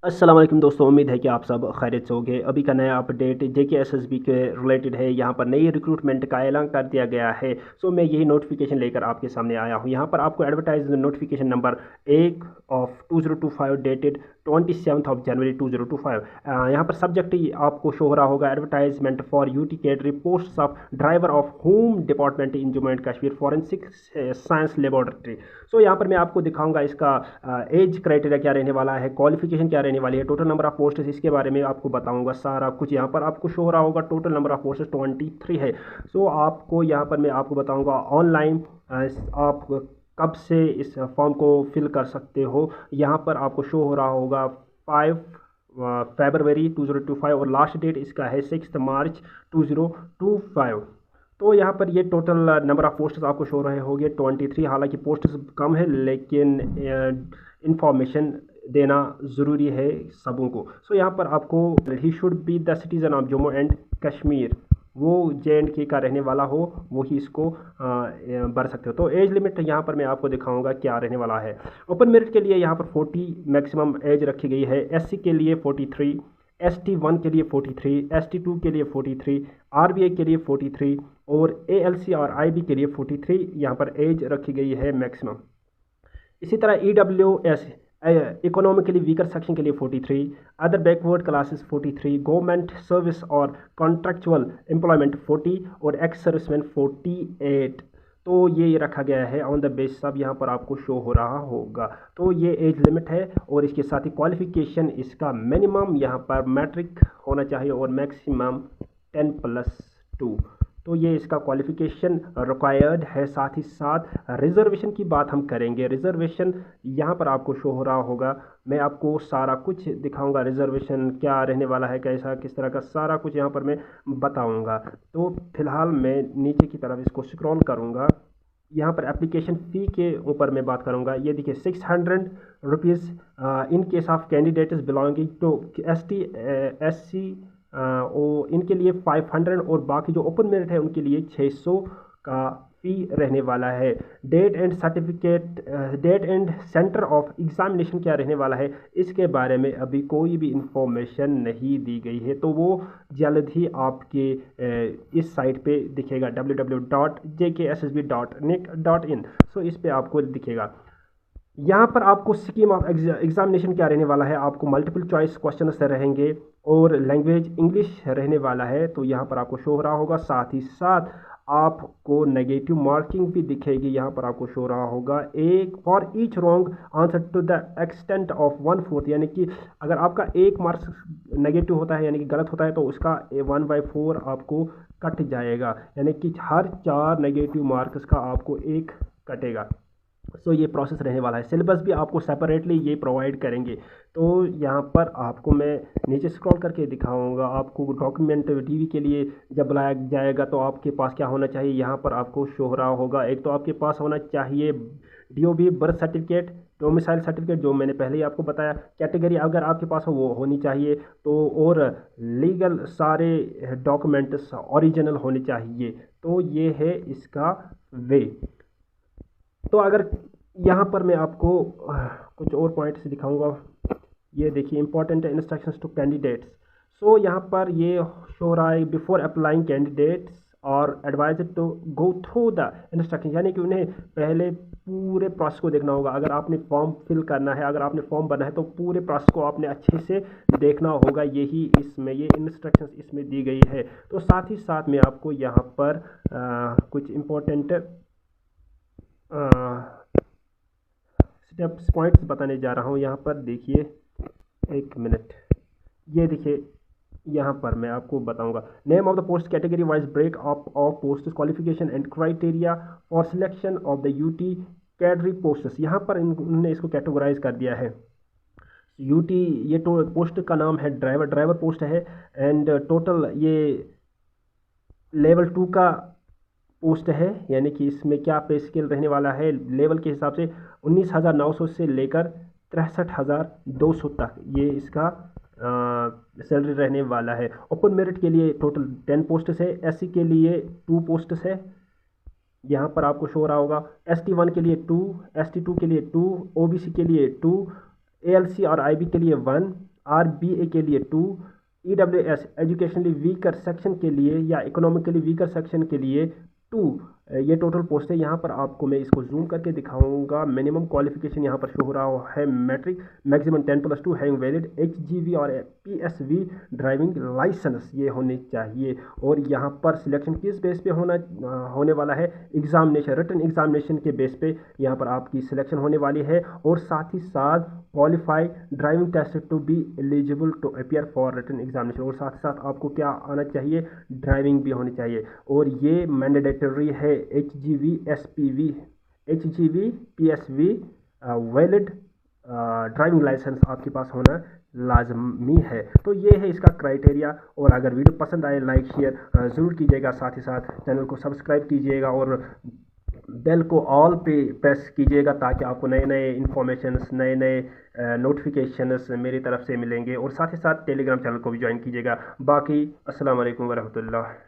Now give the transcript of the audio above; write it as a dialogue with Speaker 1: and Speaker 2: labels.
Speaker 1: अस्सलाम वालेकुम दोस्तों, उम्मीद है कि आप सब खैरियत से होंगे। अभी का नया अपडेट JKSSB के रिलेटेड है। यहाँ पर नई रिक्रूटमेंट का ऐलान कर दिया गया है। सो मैं यही नोटिफिकेशन लेकर आपके सामने आया हूँ। यहाँ पर आपको एडवर्टाइज नोटिफिकेशन नंबर 1/2025 डेटेड 27 जनवरी 2025। यहाँ पर सब्जेक्ट आपको शो हो रहा होगा, advertisement for UT cadre post of driver of home department in Jammu and Kashmir forensic science laboratory. So यहाँ पर मैं आपको दिखाऊंगा इसका एज क्राइटेरिया क्या रहने वाला है, क्वालिफिकेशन क्या रहने वाली है, टोटल नंबर ऑफ पोस्ट इसके बारे में आपको बताऊंगा सारा कुछ। यहाँ पर आपको शो हो रहा होगा टोटल नंबर ऑफ पोस्ट 23 है। सो आपको यहाँ पर मैं आपको बताऊंगा ऑनलाइन आप कब से इस फॉर्म को फिल कर सकते हो। यहाँ पर आपको शो हो रहा होगा 5 फरवरी 2025 और लास्ट डेट इसका है 6 मार्च 2025। तो यहाँ पर ये टोटल नंबर ऑफ़ पोस्ट्स आपको शो रहे होंगे 23। हालांकि पोस्ट्स कम है लेकिन इंफॉर्मेशन देना ज़रूरी है सबों को। सो यहाँ पर आपको he should be the citizen of Jammu and Kashmir, वो JNK का रहने वाला हो वो ही इसको भर सकते हो। तो एज लिमिट यहाँ पर मैं आपको दिखाऊंगा क्या रहने वाला है। ओपन मेरिट के लिए यहाँ पर 40 मैक्सिमम एज रखी गई है। SC के लिए 43, ST1 के लिए 43, ST2 के लिए 43, RBI के लिए 43 और ALC और IB के लिए 43 यहाँ पर एज रखी गई है मैक्सिमम। इसी तरह EWS इकोनॉमिकली वीकर सेक्शन के लिए 43, other backward classes 43, government service और कॉन्ट्रैक्चुअल एम्प्लॉयमेंट 40 और एक्स सर्विसमैन 48। तो ये रखा गया है ऑन द बेस। सब यहाँ पर आपको शो हो रहा होगा। तो ये एज लिमिट है और इसके साथ ही क्वालिफिकेशन इसका मिनिमम यहाँ पर मैट्रिक होना चाहिए और मैक्सिमम 10+2। तो ये इसका क्वालिफिकेशन रिक्वायर्ड है। साथ ही साथ रिजर्वेशन की बात हम करेंगे। रिजर्वेशन यहाँ पर आपको शो हो रहा होगा। मैं आपको सारा कुछ दिखाऊंगा, रिजर्वेशन क्या रहने वाला है, कैसा किस तरह का सारा कुछ यहाँ पर मैं बताऊंगा। तो फिलहाल मैं नीचे की तरफ इसको स्क्रॉल करूँगा। यहाँ पर एप्लीकेशन फ़ी के ऊपर मैं बात करूँगा। ये देखिए 600 rupees in case of candidates belonging to ST SC और इनके लिए 500 और बाकी जो ओपन मेरिट है उनके लिए 600 का फ़ी रहने वाला है। Date and certificate date and centre of examination क्या रहने वाला है इसके बारे में अभी कोई भी इंफॉर्मेशन नहीं दी गई है। तो वो जल्द ही आपके इस साइट पे दिखेगा www.jkssb.nic.in। सो इस पे आपको दिखेगा। यहाँ पर आपको स्कीम ऑफ एग्जामिनेशन क्या रहने वाला है। आपको मल्टीपल चॉइस क्वेश्चन रहेंगे और लैंग्वेज इंग्लिश रहने वाला है। तो यहाँ पर आपको शो हो रहा होगा। साथ ही साथ आपको नेगेटिव मार्किंग भी दिखेगी। यहाँ पर आपको शो रहा होगा एक for each wrong answer to the extent of 1/4, यानी कि अगर आपका 1 मार्क्स नेगेटिव होता है यानी कि गलत होता है तो उसका 1/4 आपको कट जाएगा, यानी कि हर 4 नेगेटिव मार्क्स का आपको 1 कटेगा। सो ये प्रोसेस रहने वाला है। सिलेबस भी आपको सेपरेटली ये प्रोवाइड करेंगे। तो यहाँ पर आपको मैं नीचे स्क्रॉल करके दिखाऊंगा। आपको डॉक्यूमेंट DV के लिए जब बुलाया जाएगा तो आपके पास क्या होना चाहिए, यहाँ पर आपको शो हो रहा होगा। एक तो आपके पास होना चाहिए DOB birth certificate, domicile certificate जो मैंने पहले ही आपको बताया। कैटेगरी अगर आपके पास हो वो होनी चाहिए। तो और लीगल सारे डॉक्यूमेंट्स ओरिजिनल होने चाहिए। तो ये है इसका वे। तो अगर यहाँ पर मैं आपको कुछ और पॉइंट्स दिखाऊंगा। ये देखिए important instructions to candidates. So यहाँ पर ये शो रहा है before applying candidates are advised to go through the instruction, यानी कि उन्हें पहले पूरे प्रोसेस को देखना होगा। अगर आपने फॉर्म फिल करना है, अगर आपने फॉर्म भरना है तो पूरे प्रोसेस को आपने अच्छे से देखना होगा। यही इसमें ये इंस्ट्रक्शंस इसमें दी गई है। तो साथ ही साथ मैं आपको यहाँ पर कुछ इम्पोर्टेंट स्टेप्स पॉइंट्स बताने जा रहा हूँ। यहाँ पर देखिए, एक मिनट, ये देखिए यहाँ पर मैं आपको बताऊंगा। Name of the post, category wise break up of post, qualification and criteria for selection of the UT cadre posts. यहाँ पर उन्होंने इसको कैटेगराइज कर दिया है। UT ये तो पोस्ट का नाम है ड्राइवर पोस्ट है। एंड टोटल ये लेवल 2 का पोस्ट है, यानी कि इसमें क्या पे स्केल रहने वाला है लेवल के हिसाब से 19,900 से लेकर 63,200 तक ये इसका सैलरी रहने वाला है। ओपन मेरिट के लिए टोटल 10 पोस्ट्स है। SC के लिए 2 पोस्ट्स है, यहाँ पर आपको शो रहा होगा। ST1 के लिए 2, ST2 के लिए 2, OBC के लिए 2, ALC और IB के लिए 1, RBA के लिए 2, EWS एजुकेशनली वीकर सेक्शन के लिए या इकोनॉमिकली वीकर सेक्शन के लिए 2। ये टोटल पोस्ट है। यहाँ पर आपको मैं इसको जूम करके दिखाऊंगा। मिनिमम क्वालिफिकेशन यहाँ पर शो हो रहा है matric, maximum 10+2 having valid HGV और PSV ड्राइविंग लाइसेंस ये होने चाहिए। और यहाँ पर सिलेक्शन किस बेस पे होने वाला है, एग्जामिनेशन, रिटन एग्जामिनेशन के बेस पे यहाँ पर आपकी सिलेक्शन होने वाली है। और साथ ही साथ qualified driving test to be eligible to appear for written examination. और साथ ही साथ आपको क्या आना चाहिए, ड्राइविंग भी होनी चाहिए। और ये मैंडेटरी है। HGV PSV valid driving licence आपके पास होना लाजमी है। तो ये है इसका क्राइटेरिया। और अगर वीडियो पसंद आए लाइक शेयर ज़रूर कीजिएगा, साथ ही साथ चैनल को सब्सक्राइब कीजिएगा और बेल को ऑल पे प्रेस कीजिएगा ताकि आपको नए नए इन्फॉर्मेशंस, नए नए नोटिफिकेशंस मेरी तरफ से मिलेंगे। और साथ ही साथ टेलीग्राम चैनल को भी ज्वाइन कीजिएगा। बाकी अस्सलाम वालेकुम वरहमतुल्लाह।